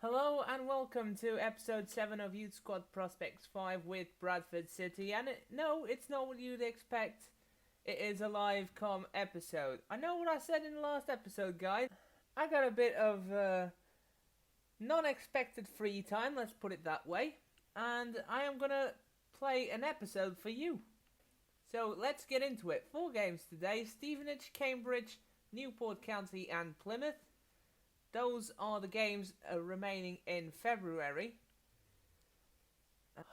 Hello and welcome to episode 7 of Youth Squad Prospects 5 with Bradford City. And no, it's not what you'd expect. It is a live com episode. I know what I said in the last episode, guys. I got a bit of non-expected free time, let's put it that way. And I am going to play an episode for you. So let's get into it. 4 games today: Stevenage, Cambridge, Newport County and Plymouth. Those are the games remaining in February.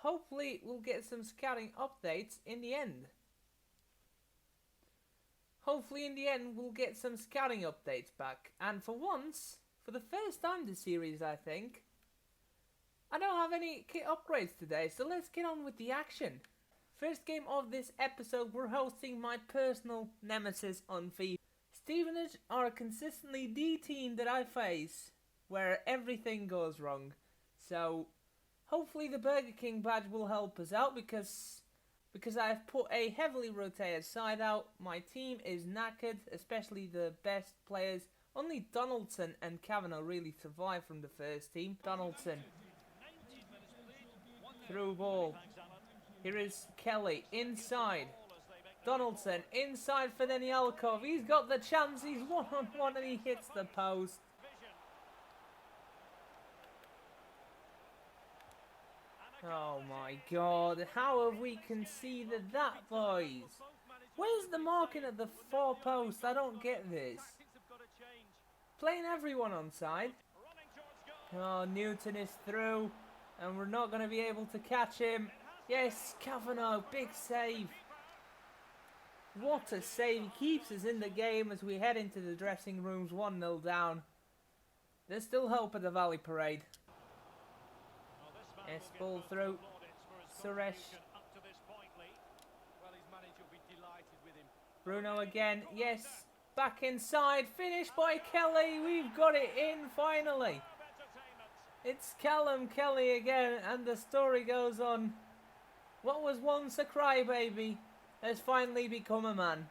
Hopefully we'll get some scouting updates in the end. Hopefully in the end we'll get some scouting updates back. And for once, for the first time this series I think, I don't have any kit upgrades today, so let's get on with the action. First game of this episode, we're hosting my personal nemesis on FIFA. Stevenage are consistently the team that I face where everything goes wrong. So hopefully the Burger King badge will help us out because I've put a heavily rotated side out. My team is knackered, especially the best players. Only Donaldson and Kavanagh really survived from the first team. Donaldson. Through ball. Here is Kelly inside. Donaldson inside for Danielkov. He's got the chance. He's one-on-one and he hits the post. Oh my god. How have we conceded that, boys? Where's the marking at the far post? I don't get this. Playing everyone onside. Oh, Newton is through. And we're not going to be able to catch him. Yes, Kavanagh. Big save. What a save. He keeps us in the game as we head into the dressing rooms 1-0 down. There's still hope at the Valley Parade. Yes, ball through. Suresh. Bruno again. Yes, back inside. Finished by Kelly. We've got it in finally. It's Callum Kelly again, and the story goes on. What was once a crybaby has finally become a man.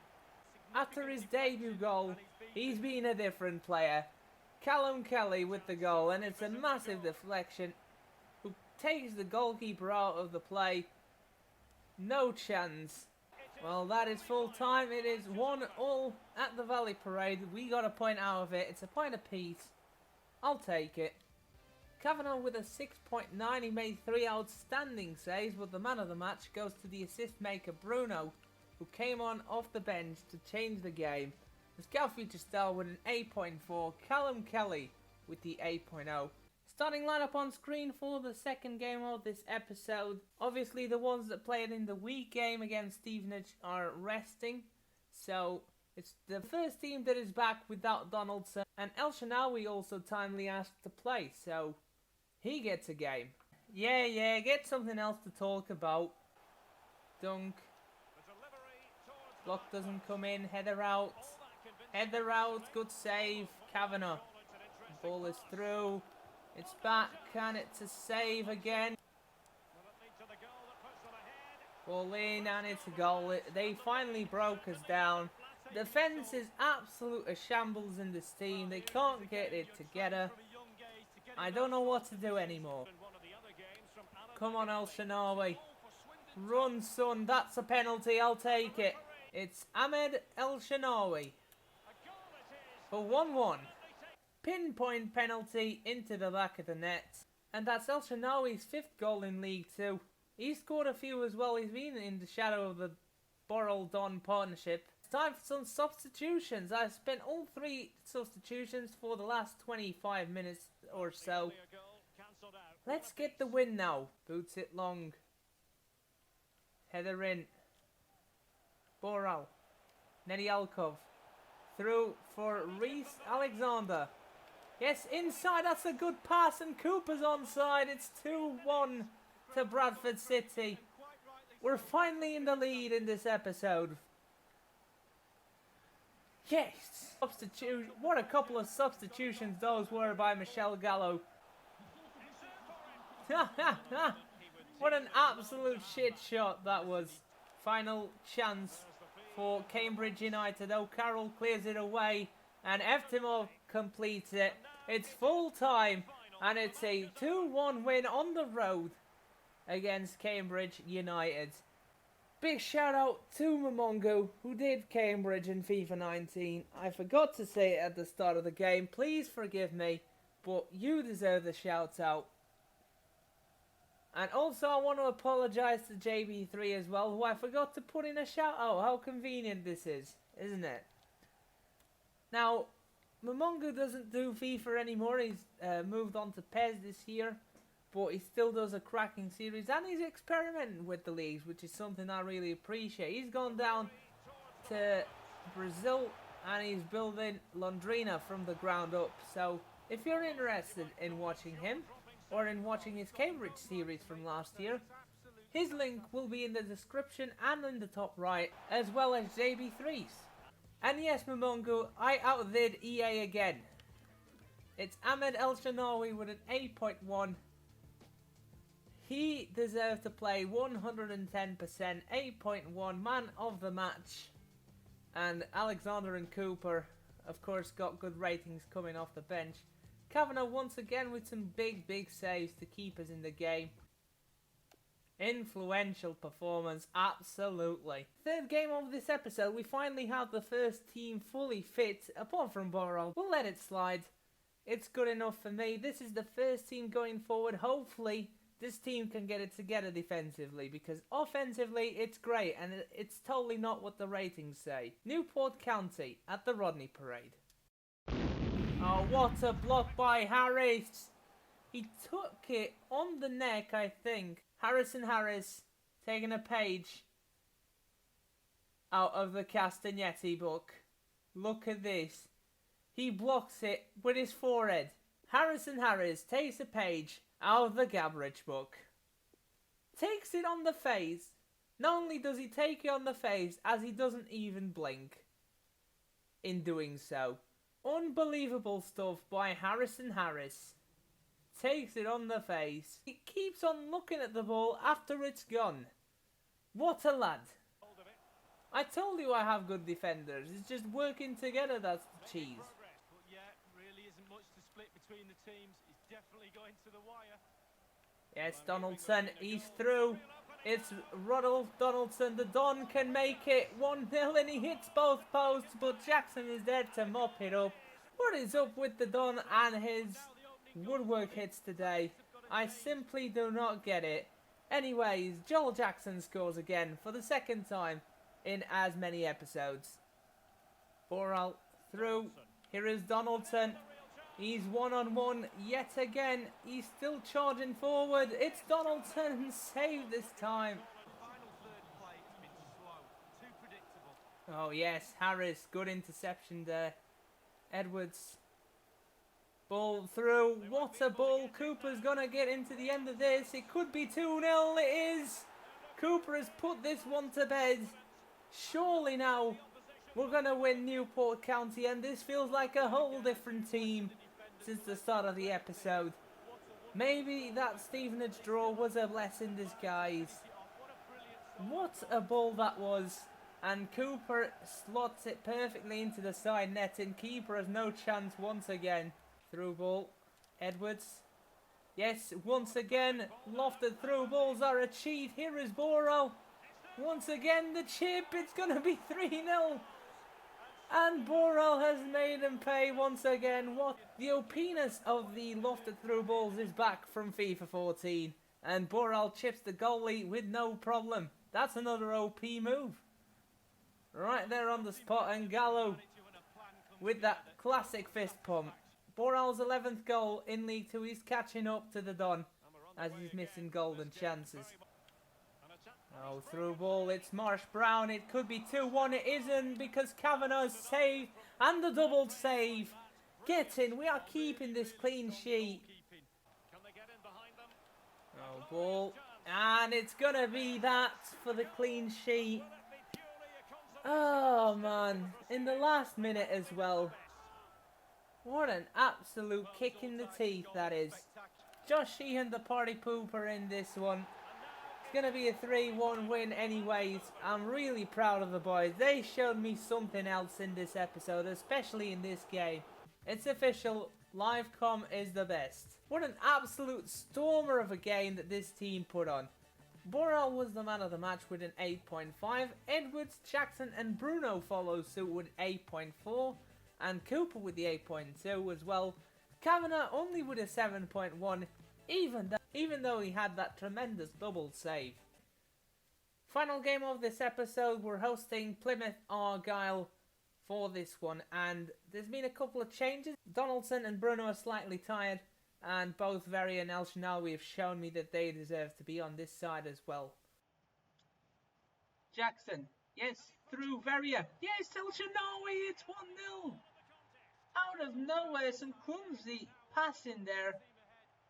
After his debut goal, he's been a different player. Callum Kelly with the goal, and it's a massive deflection. Who takes the goalkeeper out of the play. No chance. Well, that is full time. It is 1-1 at the Valley Parade. We got a point out of it. It's a point apiece. I'll take it. Kavanagh with a 6.9, he made 3 outstanding saves, but the man of the match goes to the assist maker Bruno, who came on off the bench to change the game. The scout feature star with an 8.4, Callum Kelly with the 8.0. Starting lineup on screen for the second game of this episode. Obviously the ones that played in the week game against Stevenage are resting, so it's the first team that is back without Donaldson, and El Shanawi also timely asked to play, so he gets a game. Yeah, get something else to talk about. Dunk. Block doesn't come in. Header out. Header out. Good save. Kavanagh. Ball is through. It's back and it's a save again. Ball in and it's a goal. They finally broke us down. Defence is absolute a shambles in this team. They can't get it together. I don't know what to do anymore. Come on, El Shanawi. Run, son. That's a penalty. I'll take it. It's Ahmed El Shanawi for 1-1. Pinpoint penalty into the back of the net. And that's El Shanawi's 5th goal in League 2. He's scored a few as well. He's been in the shadow of the Borrell-Don partnership. It's time for some substitutions. I've spent all 3 substitutions for the last 25 minutes or so. Let's get the win now. Boots it long. Header in. Borrell. Nedialkov. Through for Reese Alexander. Yes, inside. That's a good pass and Cooper's onside. It's 2-1 to Bradford City. We're finally in the lead in this episode. Yes! What a couple of substitutions those were by Michel Gallo. What an absolute shit shot that was. Final chance for Cambridge United. O'Carroll clears it away and Eftimov completes it. It's full time And it's a 2-1 win on the road against Cambridge United. Big shout out to Momongo, who did Cambridge in FIFA 19. I forgot to say it at the start of the game. Please forgive me, but you deserve the shout out. And also I want to apologise to JB3 as well, who I forgot to put in a shout out. How convenient this is, isn't it? Now, Momongo doesn't do FIFA anymore. He's moved on to PES this year. But he still does a cracking series. And he's experimenting with the leagues, which is something I really appreciate. He's gone down to Brazil and he's building Londrina from the ground up. So if you're interested in watching him, or in watching his Cambridge series from last year, his link will be in the description and in the top right, as well as JB3's. And yes, Momongo, I outdid EA again. It's Ahmed El Shanawi with an 8.1. He deserves to play 110%, 8.1, man of the match. And Alexander and Cooper, of course, got good ratings coming off the bench. Kavanagh once again with some big saves to keep us in the game. Influential performance, absolutely. Third game of this episode, we finally have the first team fully fit, apart from Borrell. We'll let it slide. It's good enough for me. This is the first team going forward. Hopefully, this team can get it together defensively, because offensively, it's great, and it's totally not what the ratings say. Newport County at the Rodney Parade. Oh, what a block by Harris. He took it on the neck, I think. Harrison Harris taking a page out of the Castagnetti book. Look at this. He blocks it with his forehead. Harrison Harris takes a page out of the Gabbridge book. Takes it on the face. Not only does he take it on the face, as he doesn't even blink in doing so. Unbelievable stuff by Harrison Harris. Takes it on the face. He keeps on looking at the ball after it's gone. What a lad. I told you I have good defenders. It's just working together that's the cheese. Yeah, really isn't much to split between the teams. He's definitely going to the wire. Yes, Donaldson, he's through. It's Rodolfo Donaldson. The Don can make it 1-0 and he hits both posts, but Jackson is there to mop it up. What is up with the Don and his woodwork hits today? I simply do not get it. Anyways, Joel Jackson scores again for the second time in as many episodes. Borrell through. Here is Donaldson. He's one-on-one yet again. He's still charging forward. It's Donaldson. Saved this time. Oh yes, Harris. Good interception there. Edwards. Ball through. What a ball. Cooper's going to get into the end of this. It could be 2-0. It is. Cooper has put this one to bed. Surely now we're going to win Newport County, and this feels like a whole different team since the start of the episode. Maybe that Stevenage draw was a blessing in disguise. What a ball that was. And Cooper slots it perfectly into the side net, and keeper has no chance once again. Through ball. Edwards. Yes, once again, lofted through balls are a cheat. Here is Borrell. Once again, the chip. It's going to be 3-0. And Borrell has made him pay once again. What? The OP-ness of the lofted through balls is back from FIFA 14. And Borrell chips the goalie with no problem. That's another OP move. Right there on the spot, and Gallo with that classic fist pump. Borrell's 11th goal in League 2. He's catching up to the Don as he's missing golden chances. Oh, through ball. It's Marsh Brown. It could be 2-1. It isn't, because Kavanagh's saved. And the double save. Get in. We are keeping this clean sheet. Oh, ball. And it's going to be that for the clean sheet. Oh, man. In the last minute as well. What an absolute kick in the teeth that is. Josh Sheehan, the party pooper in this one. It's going to be a 3-1 win anyways. I'm really proud of the boys. They showed me something else in this episode, especially in this game. It's official. Live comm is the best. What an absolute stormer of a game that this team put on. Borrell was the man of the match with an 8.5, Edwards, Jackson and Bruno follow suit with 8.4, and Cooper with the 8.2 as well. Kavanagh only with a 7.1, even though he had that tremendous double save. Final game of this episode, we're hosting Plymouth Argyle for this one, and there's been a couple of changes. Donaldson and Bruno are slightly tired, and both Very and El Shinawi have shown me that they deserve to be on this side as well. Jackson, yes, through Veria, yes, El Shinawi, it's 1-0. Out of nowhere, some clumsy passing there,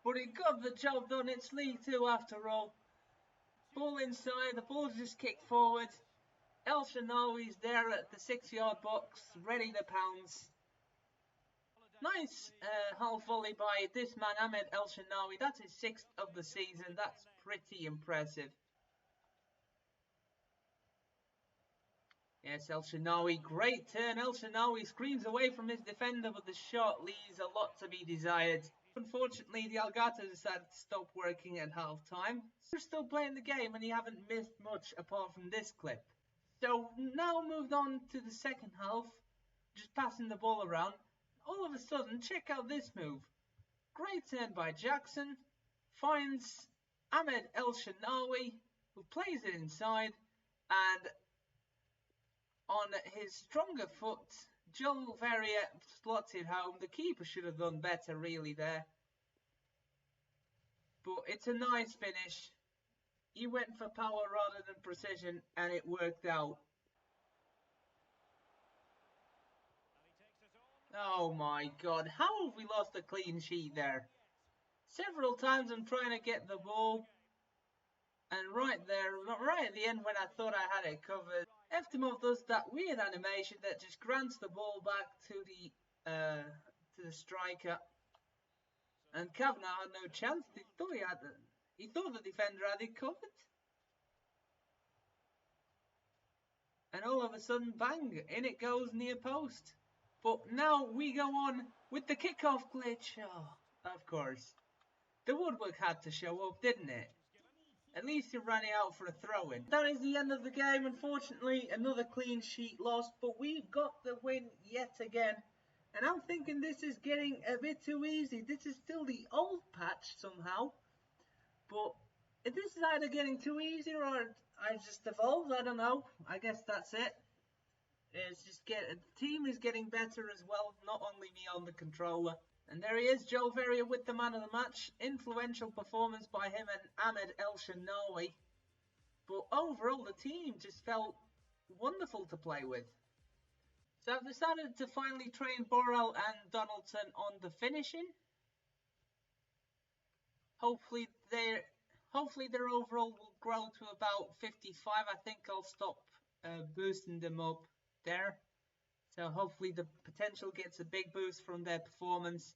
but it got the job done. It's League 2 after all. Ball inside, the ball's just kicked forward. El Shinawi's there at the 6-yard box, ready to pounce. Nice half volley by this man, Ahmed El Shinawi. That's his 6th of the season. That's pretty impressive. Yes, El Shinawi, great turn. El Shinawi screams away from his defender, but the shot leaves a lot to be desired. Unfortunately, the Algata decided to stop working at half time. We're still playing the game and you haven't missed much apart from this clip. So now moved on to the second half, just passing the ball around. All of a sudden, check out this move. Great turn by Jackson, finds Ahmed El Shinawi, who plays it inside, and on his stronger foot, Joel Verrier slots it home. The keeper should have done better really there. But it's a nice finish. He went for power rather than precision, and it worked out. Oh my god, how have we lost a clean sheet there? Several times I'm trying to get the ball, and right there, right at the end when I thought I had it covered, Eftimov does that weird animation that just grants the ball back to the striker. And Kavanagh had no chance. He thought the defender had it covered. And all of a sudden, bang, in it goes near post. But now we go on with the kickoff glitch. Oh, of course. The woodwork had to show up, didn't it? At least he ran it out for a throw-in. That is the end of the game. Unfortunately, another clean sheet lost. But we've got the win yet again. And I'm thinking this is getting a bit too easy. This is still the old patch somehow. But this is either getting too easy or I just evolved. I don't know. I guess that's it. It's just the team is getting better as well. Not only me on the controller. And there he is, Joe Verrier with the man of the match. Influential performance by him and Ahmed El Shinawi. But overall, the team just felt wonderful to play with. So I've decided to finally train Borrell and Donaldson on the finishing. Hopefully their overall will grow to about 55. I think I'll stop boosting them up there. So hopefully the potential gets a big boost from their performance.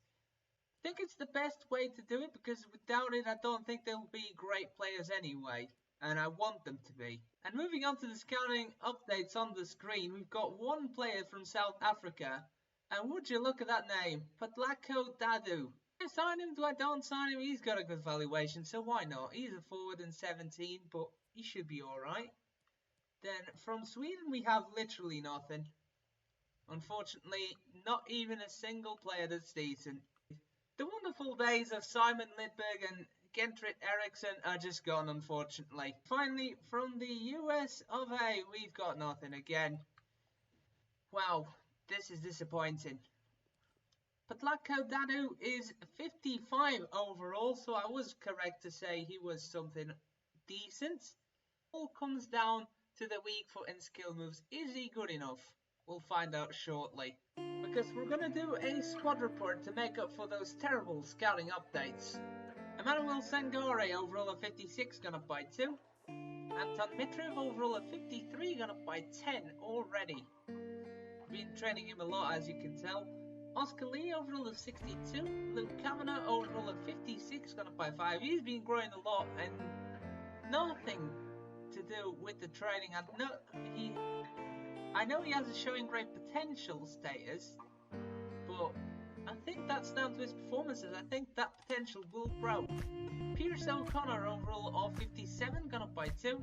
I think it's the best way to do it because without it I don't think they'll be great players anyway. And I want them to be. And moving on to the scouting updates on the screen, we've got one player from South Africa. And would you look at that name? Patlako Dadu. Do I sign him? Do I don't sign him? He's got a good valuation, so why not? He's a forward in 17, but he should be alright. Then from Sweden we have literally nothing. Unfortunately, not even a single player that's decent. The wonderful days of Simon Lidberg and Gentrit Eriksson are just gone, unfortunately. Finally, from the US of A, we've got nothing again. Wow, this is disappointing. Patlako Dadu is 55 overall, so I was correct to say he was something decent. All comes down to the weak foot and skill moves. Is he good enough? We'll find out shortly. Because we're going to do a squad report to make up for those terrible scouting updates. Emmanuel Sangare overall at 56, gone up by 2. Anton Mitrov overall at 53, gone up by 10 already. Been training him a lot, as you can tell. Oscar Lee overall at 62. Luke Kavanagh overall at 56, gone up by 5. He's been growing a lot and nothing to do with the training. I know he has a showing great potential status, but I think that's down to his performances. I think that potential will grow. Pierce O'Connor overall of 57, gone up by 2.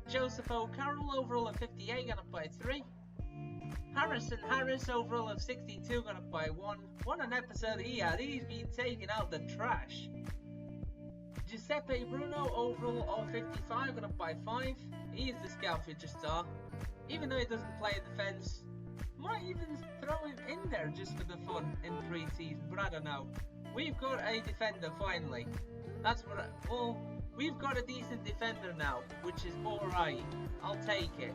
Joseph O'Carroll overall of 58, gone up by 3. Harrison Harris overall of 62, gone up by 1. What an episode he had. He's been taking out the trash. Giuseppe Bruno overall of 55, gone up by 5. He is the scout future star. Even though he doesn't play defence, might even throw him in there just for the fun in pre-season, but I don't know. We've got a defender finally. That's what we've got a decent defender now, which is alright. I'll take it.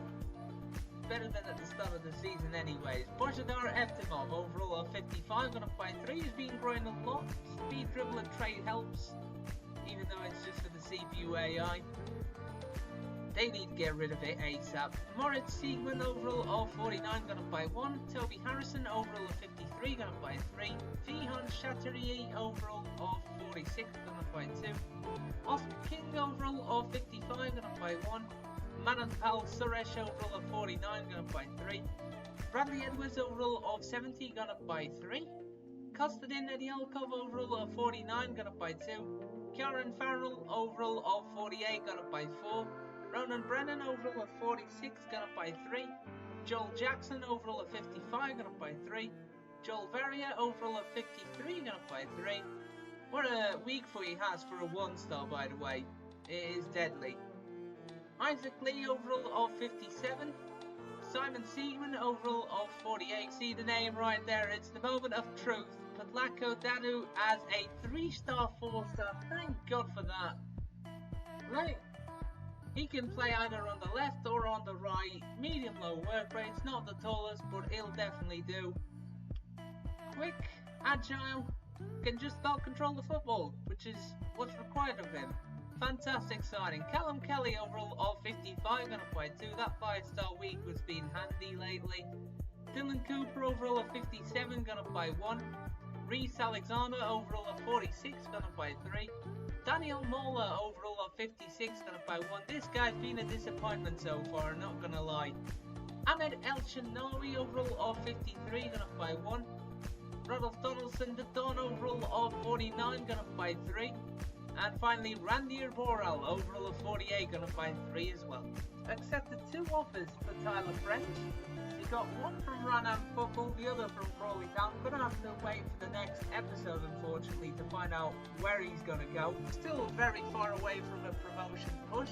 Better than at the start of the season anyways. Bojidar Eftimov overall of 55, gone up by 3. He's been growing a lot. Speed, dribble and trade helps, even though it's just for the CPU AI. They need to get rid of it ASAP. Moritz Siegman overall of 49, gone up by 1. Toby Harrison overall of 53, gone up by 3. Fihan Chatterier overall of 46, gone up by 2. Oscar King overall of 55, gone up by 1. Mananpal Suresh overall of 49, gone up by 3. Bradley Edwards overall of 70, gone up by 3. Kostadin Edialkov overall of 49, gone up by 2. Kieran Farrell overall of 48, gone up by 4. Ronan Brennan overall of 46, gone up by 3. Joel Jackson overall of 55, gone up by 3. Joel Verrier overall of 53, gone up by 3. What a week for he has for a 1-star, by the way. It is deadly. Isaac Lee overall of 57. Simon Siegman overall of 48. See the name right there, it's the moment of truth. Patlako Dadu as a 3-star, 4-star. Thank God for that. Right. He can play either on the left or on the right. Medium low work rates, not the tallest, but he'll definitely do. Quick, agile, can just about control the football, which is what's required of him. Fantastic signing. Callum Kelly overall of 55, gone up by 2. That 5-star week has been handy lately. Dylan Cooper overall of 57, gone up by 1. Reece Alexander overall of 46, gone up by 3. Daniel Mola overall of 56, gone up by 1. This guy's been a disappointment so far, not gonna lie. Ahmed El Shanawi overall of 53, gone up by 1. Rodolfo Donaldson the Don overall of 49, gone up by 3. And finally Randy Borrell overall of 48, gone up by 3 as well. Accepted 2 offers for Tyler French. He got one from Ranham Football, the other from Crawley Town. I'm gonna have to wait for the next episode, unfortunately, to find out where he's gonna go. Still very far away from a promotion push.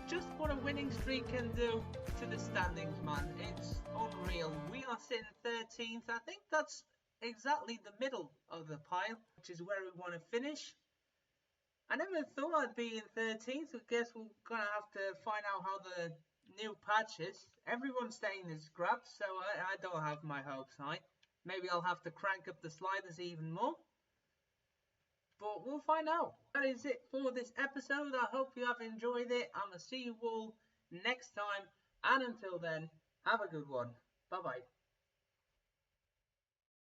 Just what a winning streak can do to the standings, man. It's unreal. We are sitting 13th. I think that's exactly the middle of the pile, which is where we want to finish. I never thought I'd be in 13th. I guess we're gonna have to find out how the new patch is. Everyone's staying as scraps, so I don't have my hopes high. Maybe I'll have to crank up the sliders even more. But we'll find out. That is it for this episode. I hope you have enjoyed it. I'm going to see you all next time. And until then, have a good one. Bye-bye.